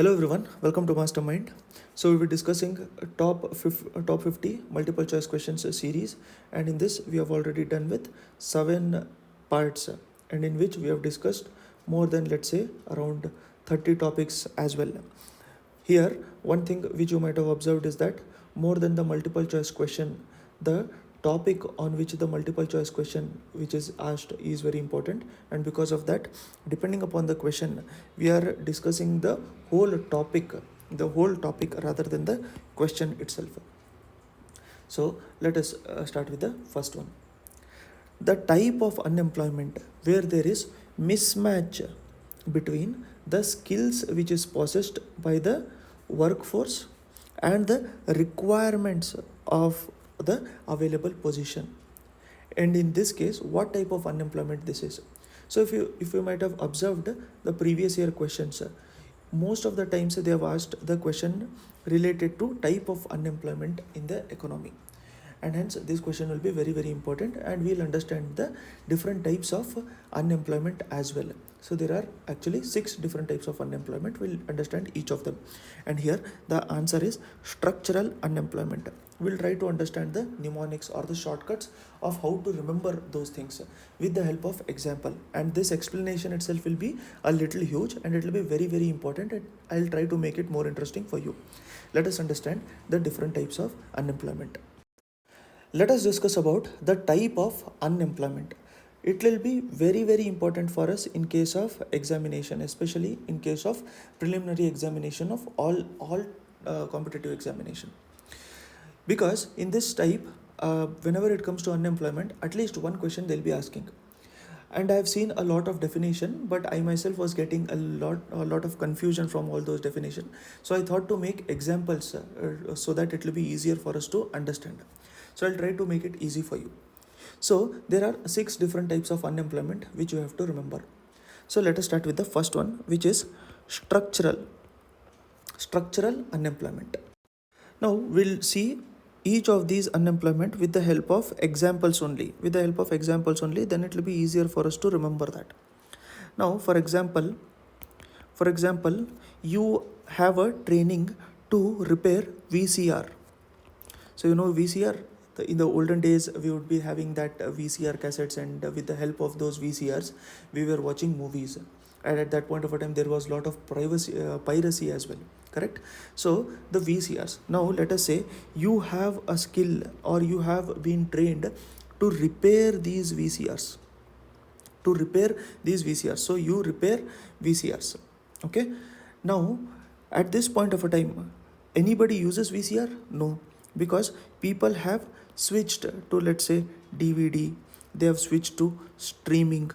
Hello everyone, welcome to Mastermind. So we'll be discussing top 50 multiple choice questions series, and in this we have already done with 7 parts, and in which we have discussed more than, let's say, around 30 topics as well. Here one thing which you might have observed is that more than the multiple choice question, the topic on which the multiple choice question which is asked is very important, and because of that, depending upon the question, we are discussing the whole topic rather than the question itself. So let us start with the first one. The type of unemployment where there is mismatch between the skills which is possessed by the workforce and the requirements of the available position. And in this case, what type of unemployment this is? So if you might have observed the previous year questions, most of the times they have asked the question related to type of unemployment in the economy, and hence this question will be very important, and we'll understand the different types of unemployment as well. So there are actually 6 different types of unemployment. We'll understand each of them, and here the answer is structural unemployment. We'll try to understand the mnemonics or the shortcuts of how to remember those things with the help of example, and this explanation itself will be a little huge and it will be very important, and I'll try to make it more interesting for you. Let us understand the different types of unemployment. Let us discuss about the type of unemployment. It will be very important for us in case of examination, especially in case of preliminary examination of all competitive examination, because in this type, whenever it comes to unemployment, at least one question they'll be asking, and I have seen a lot of definition, but I myself was getting a lot of confusion from all those definition. So I thought to make examples so that it will be easier for us to understand. So I'll try to make it easy for you. So there are 6 different types of unemployment which you have to remember. So let us start with the first one, which is structural unemployment. Now we'll see each of these unemployment with the help of examples only. Then it will be easier for us to remember that. Now for example, you have a training to repair VCR. So you know VCR, in the olden days we would be having that VCR cassettes, and with the help of those VCRs we were watching movies, and at that point of a time there was a lot of piracy as well, correct? So the VCRs, now let us say you have a skill or you have been trained to repair these VCRs, so you repair VCRs. Okay, now at this point of a time, anybody uses VCR? No, because people have switched to, let's say, DVD, they have switched to streaming.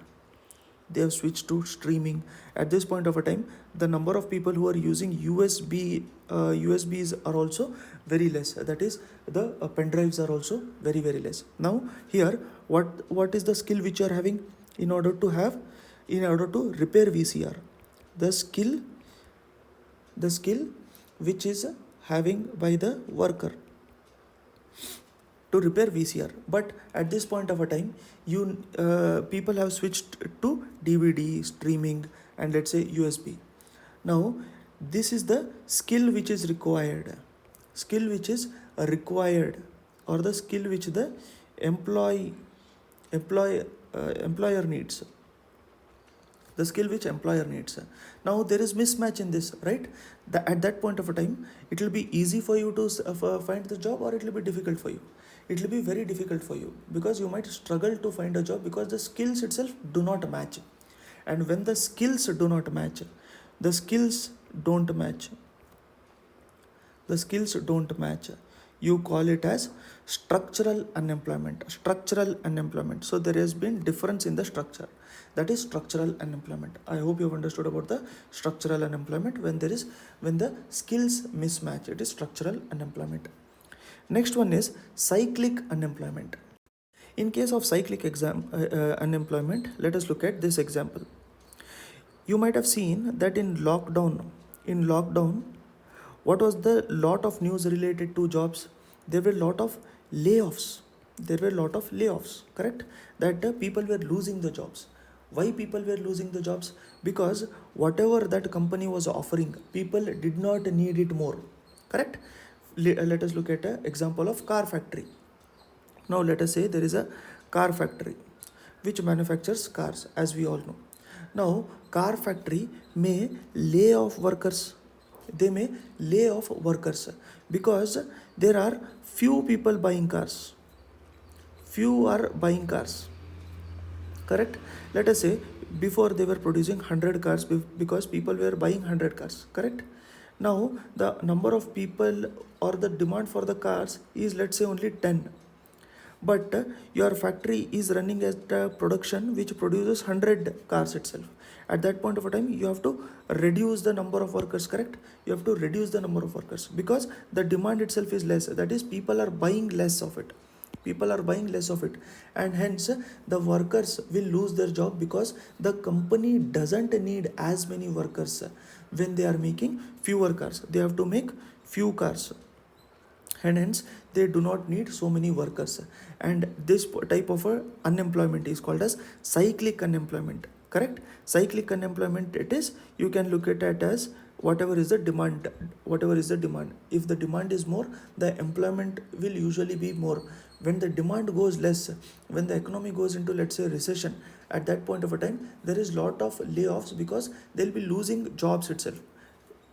At this point of a time, the number of people who are using USBs are also very less, that is the pen drives are also very less. Now here, what is the skill which you are having in order to repair VCR? The skill which is having by the worker to repair VCR. But at this point of a time, people have switched to DVD, streaming, and let's say USB. Now this is the skill which is required, or the skill which the employer needs. The skill which employer needs. Now there is mismatch in this, right? At that point of a time, it will be easy for you to find the job, or it will be difficult for you. It will be very difficult for you, because you might struggle to find a job because the skills itself do not match. And when the skills do not match, you call it as structural unemployment. So there has been difference in the structure, that is structural unemployment. I hope you have understood about the structural unemployment. When the skills mismatch, it is structural unemployment. Next one is cyclic unemployment. In case of cyclic unemployment, let us look at this example. You might have seen that in lockdown, what was the lot of news related to jobs? There were a lot of layoffs, correct? That people were losing the jobs. Why people were losing the jobs? Because whatever that company was offering, people did not need it more. Correct? Let us look at an example of car factory. Now let us say there is a car factory which manufactures cars, as we all know. Now car factory may lay off workers. They may lay off workers because there are few people buying cars. Few are buying cars. Correct? Let us say before they were producing 100 cars because people were buying 100 cars. Correct? Now the number of people or the demand for the cars is, let's say, only 10, but your factory is running at a production which produces 100 cars itself. At that point of time, you have to reduce the number of workers. Correct? You have to reduce the number of workers because the demand itself is less. That is, people are buying less of it. People are buying less of it, and hence the workers will lose their job because the company doesn't need as many workers. When they are making fewer cars, they have to make few cars, and hence they do not need so many workers. And this type of unemployment is called as cyclic unemployment. Correct? Cyclic unemployment, it is, you can look at it as whatever is the demand. If the demand is more, the employment will usually be more. When the demand goes less, when the economy goes into, let's say, recession, at that point of a time there is lot of layoffs because they'll be losing jobs itself.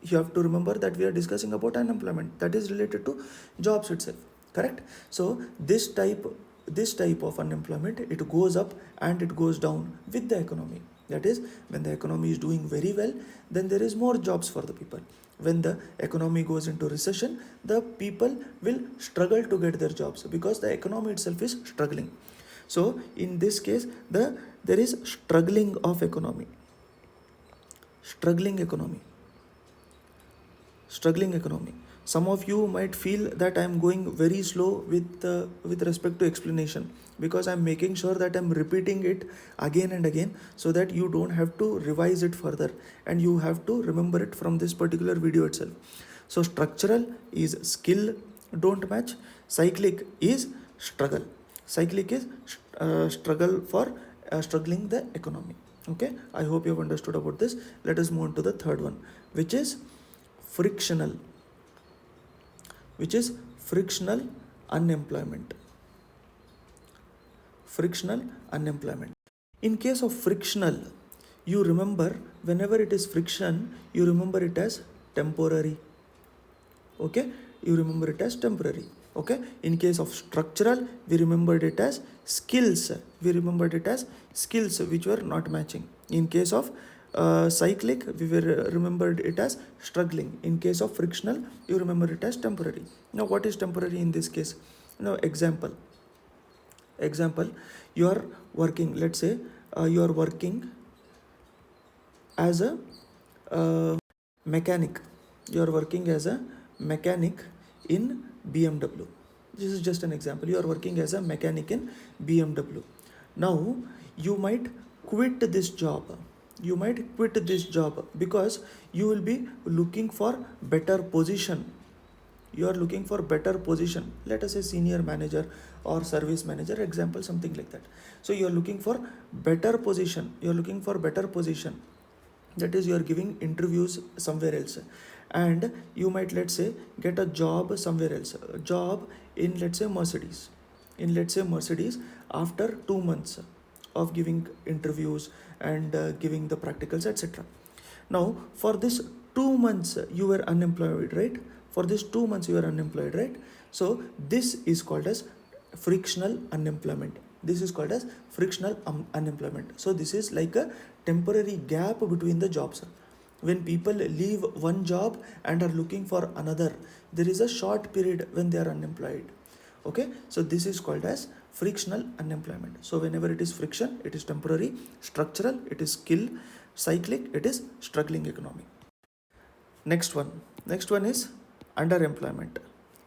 You have to remember that we are discussing about unemployment that is related to jobs itself. Correct? So this type of unemployment, it goes up and it goes down with the economy. That is, when the economy is doing very well, then there is more jobs for the people. When the economy goes into recession, the people will struggle to get their jobs because the economy itself is struggling. So in this case, there is struggling economy. Some of you might feel that I am going very slow with respect to explanation, because I am making sure that I am repeating it again and again so that you don't have to revise it further and you have to remember it from this particular video itself. So structural is skill don't match, cyclic is struggle. Cyclic is struggle for struggling the economy. Okay, I hope you have understood about this. Let us move on to the third one, which is frictional unemployment. In case of frictional, you remember, whenever it is friction, you remember it as temporary. Okay, you remember it as temporary. Okay, in case of structural, we remembered it as skills. Which were not matching. In case of cyclic, we remembered it as struggling. In case of frictional, you remember it as temporary. Now what is temporary in this case? Now example, you are working, let's say you are working as a mechanic. You are working as a mechanic in BMW. This is just an example. You are working as a mechanic in BMW. Now you might quit this job. Because you will be looking for better position. Let us say senior manager or service manager, example, something like that. So you are looking for better position. That is, you are giving interviews somewhere else, and you might, let's say, get a job somewhere else, a job in, let's say, Mercedes. After 2 months of giving interviews and giving the practicals, etc. Now for this 2 months you were unemployed, right? So this is called as frictional unemployment. So this is like a temporary gap between the jobs. When people leave one job and are looking for another, there is a short period when they are unemployed. Okay, so this is called as frictional unemployment. So whenever it is friction, it is temporary. Structural, it is skill. Cyclic, it is struggling economy. Next one is underemployment.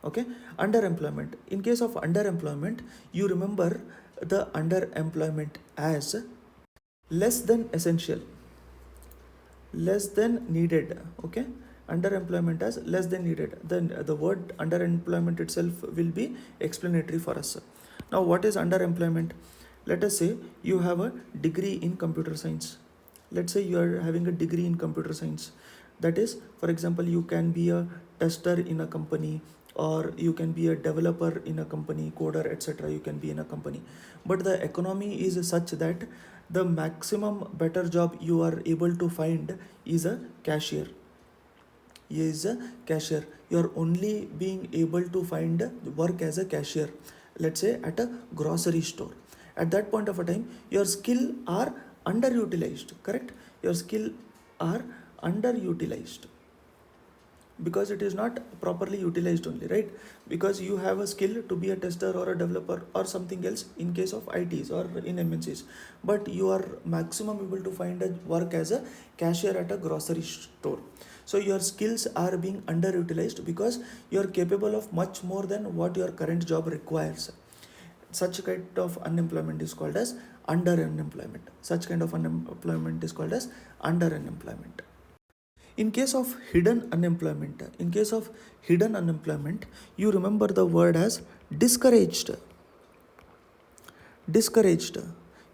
Okay, underemployment. In case of underemployment, you remember the underemployment as less than essential, less than needed. Okay, underemployment as less than needed. Then the word underemployment itself will be explanatory for us. Now what is underemployment? Let us say you have a degree in computer science. Let's say you are having a degree in computer science. That is, for example, you can be a tester in a company, or you can be a developer in a company, coder, etc. You can be in a company. But the economy is such that the maximum better job you are able to find is a cashier. You are only being able to find work as a cashier, let's say at a grocery store. At that point of a time, your skill are underutilized, correct? Your skill are underutilized because it is not properly utilized only, right? Because you have a skill to be a tester or a developer or something else in case of ITs or in MNCs, but you are maximum able to find a work as a cashier at a grocery store. So your skills are being underutilized because you are capable of much more than what your current job requires. Such kind of unemployment is called as underemployment. Such kind of unemployment is called as underemployment. In case of hidden unemployment, you remember the word as discouraged. Discouraged.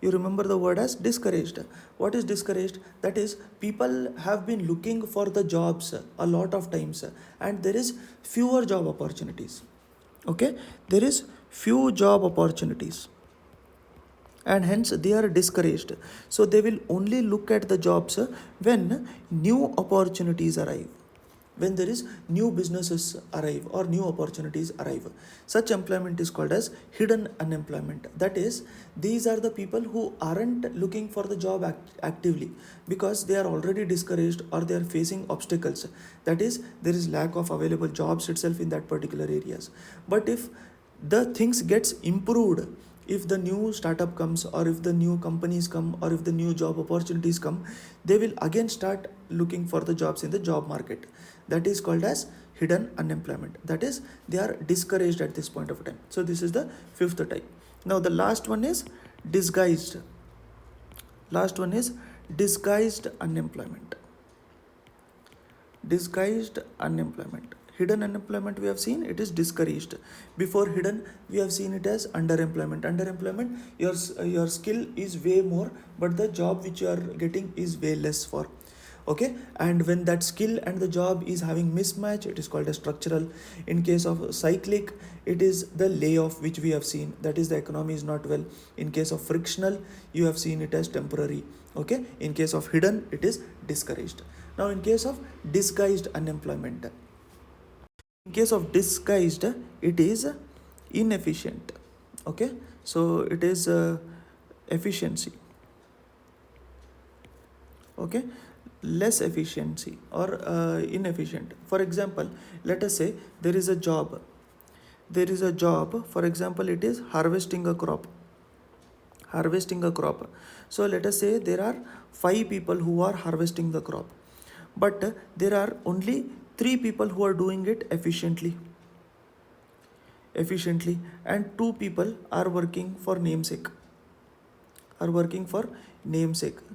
You remember the word as discouraged. What is discouraged? That is, people have been looking for the jobs a lot of times, and there is fewer job opportunities. Okay, there is few job opportunities, and hence they are discouraged. So they will only look at the jobs when new opportunities arrive, when there is new businesses arrive or new opportunities arrive. Such employment is called as hidden unemployment. That is, these are the people who aren't looking for the job actively because they are already discouraged or they are facing obstacles. That is, there is lack of available jobs itself in that particular areas. But if the things gets improved, if the new startup comes, or if the new companies come, or if the new job opportunities come, they will again start looking for the jobs in the job market. That is called as hidden unemployment. That is, they are discouraged at this point of time. So this is the fifth type. Now the last one is disguised. Last one is disguised unemployment. Disguised unemployment. Hidden unemployment we have seen, it is discouraged. Before hidden, we have seen it as underemployment. Underemployment, your skill is way more, but the job which you are getting is way less for. Okay, and when that skill and the job is having mismatch, it is called as structural. In case of cyclic, it is the layoff which we have seen, that is the economy is not well. In case of frictional, you have seen it as temporary. Okay, in case of hidden, it is discouraged. Now in case of disguised unemployment, in case of disguised, it is inefficient. Okay, so it is efficiency. Okay, less efficiency or inefficient. For example, let us say there is a job. For example, it is harvesting a crop. So let us say there are 5 people who are harvesting the crop, but there are only 3 people who are doing it efficiently, and 2 people are working for namesake,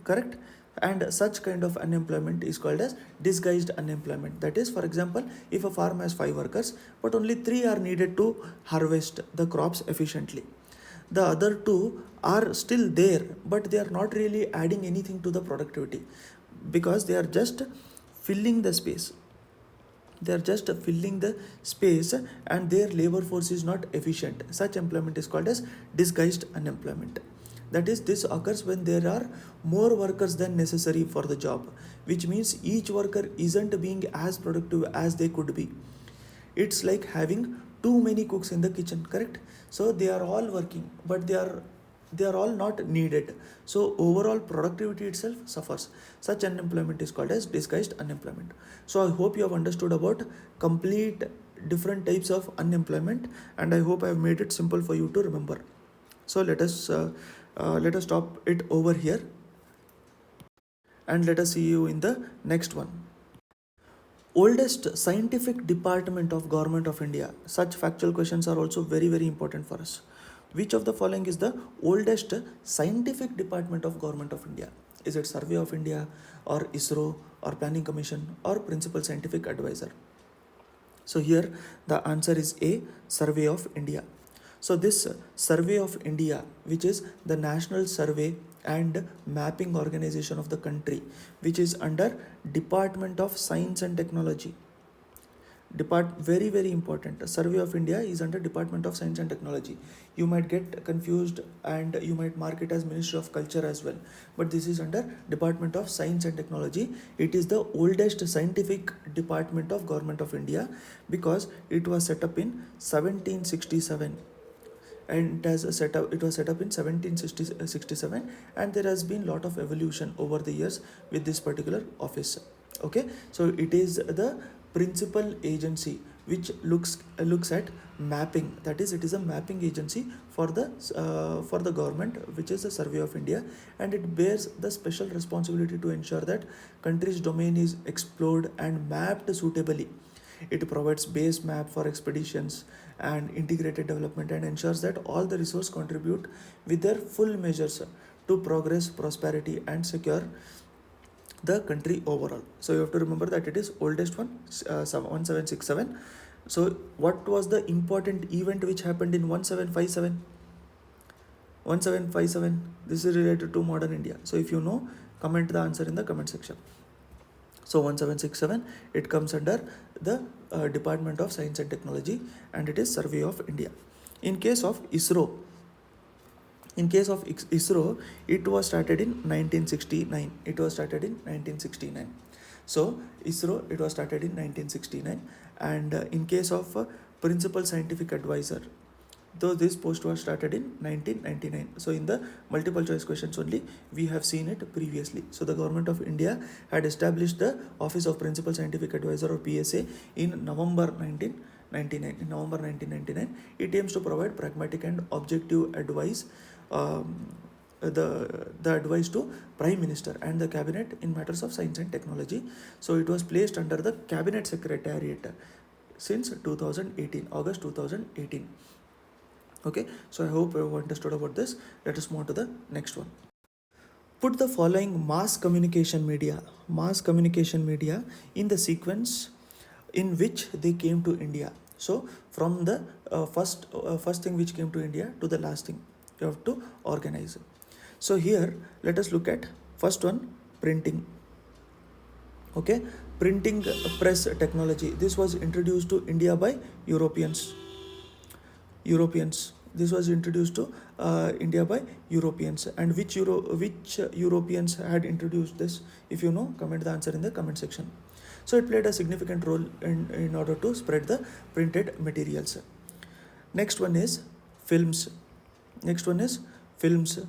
correct? And such kind of unemployment is called as disguised unemployment. That is, for example, if a farm has 5 workers, but only 3 are needed to harvest the crops efficiently, the other 2 are still there, but they are not really adding anything to the productivity because they are just filling the space. And their labor force is not efficient. Such employment is called as disguised unemployment. That is, this occurs when there are more workers than necessary for the job, which means each worker isn't being as productive as they could be. It's like having too many cooks in the kitchen, correct? So they are all working, but they are all not needed. So overall productivity itself suffers. Such unemployment is called as disguised unemployment. So I hope you have understood about complete different types of unemployment, and I hope I have made it simple for you to remember. So let us stop it over here, and let us see you in the next one. Oldest scientific department of Government of India. Such factual questions are also very, very important for us. Which of the following is the oldest scientific department of Government of India? Is it Survey of India, or ISRO, or Planning Commission, or Principal Scientific Advisor? So here the answer is A, Survey of India. So this Survey of India, which is the national survey and mapping organization of the country, which is under Department of Science and Technology. Very important, Survey of India is under Department of Science and Technology. You might get confused and you might mark it as Ministry of Culture as well, but this is under Department of Science and Technology. It is the oldest scientific department of Government of India because it was set up in 1767, and it was set up in 1767, and there has been lot of evolution over the years with this particular office. Okay, so it is the principal agency which looks at mapping, that is, it is a mapping agency for the government, which is the Survey of India, and it bears the special responsibility to ensure that country's domain is explored and mapped suitably. It provides base map for expeditions and integrated development, and ensures that all the resources contribute with their full measures to progress, prosperity, and secure the country overall. So you have to remember that it is oldest one, 1767. So what was the important event which happened in 1757? 1757, this is related to modern India. So if you know, comment the answer in the comment section. So 1767, it comes under the Department of Science and Technology, and it is Survey of India. In case of ISRO, it was started in 1969. So ISRO, it was started in 1969. And in case of Principal Scientific Advisor, though this post was started in 1999. So in the multiple choice questions only, we have seen it previously. So the Government of India had established the Office of Principal Scientific Advisor, or PSA, in November 1999. It aims to provide pragmatic and objective advice, the advice to Prime Minister and the Cabinet in matters of science and technology. So it was placed under the Cabinet Secretariat since 2018, August 2018. Okay, so I hope you have understood about this. Let us move on to the next one. Put the following mass communication media in the sequence in which they came to India. So from the first thing which came to India to the last thing, you have to organize. So here let us look at first one, printing. Okay, printing press technology. This was introduced to India by Europeans. This was introduced to India by Europeans. And which Europeans had introduced this? If you know, comment the answer in the comment section. So it played a significant role in order to spread the printed materials. Next one is films. Films.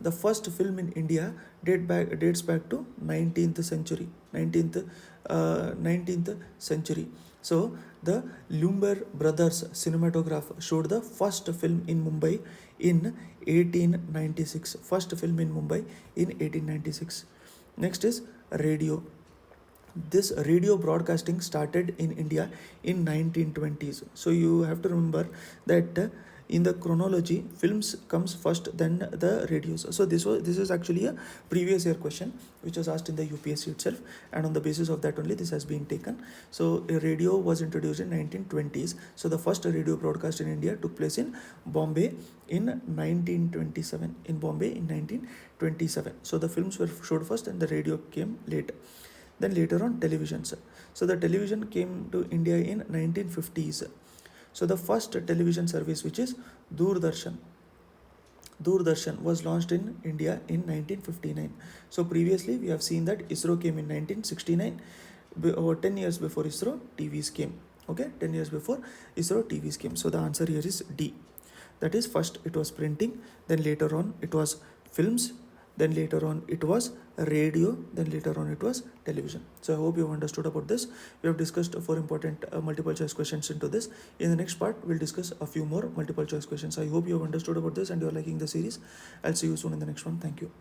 The first film in India dates back to 19th century. So the Lumber Brothers cinematograph showed the first film in Mumbai in 1896. Next is radio. This radio broadcasting started in India in 1920s. So you have to remember that in the chronology, films comes first, then the radios. So this is actually a previous year question which was asked in the UPSC itself, and on the basis of that only this has been taken. So a radio was introduced in 1920s. So the first radio broadcast in India took place in Bombay in 1927. So the films were showed first and the radio came later. Then later on, televisions. So the television came to India in 1950s. So the first television service, which is Doordarshan, was launched in India in 1959. So previously we have seen that ISRO came in 1969. Over 10 years before ISRO, TVs came. Okay, 10 years before ISRO, TVs came. So the answer here is D. That is, first it was printing, then later on it was films, then later on it was radio, then later on it was television. So I hope you have understood about this. We have discussed 4 important multiple choice questions into this. In the next part, we'll discuss a few more multiple choice questions. I hope you have understood about this and you are liking the series. I'll see you soon in the next one. Thank you.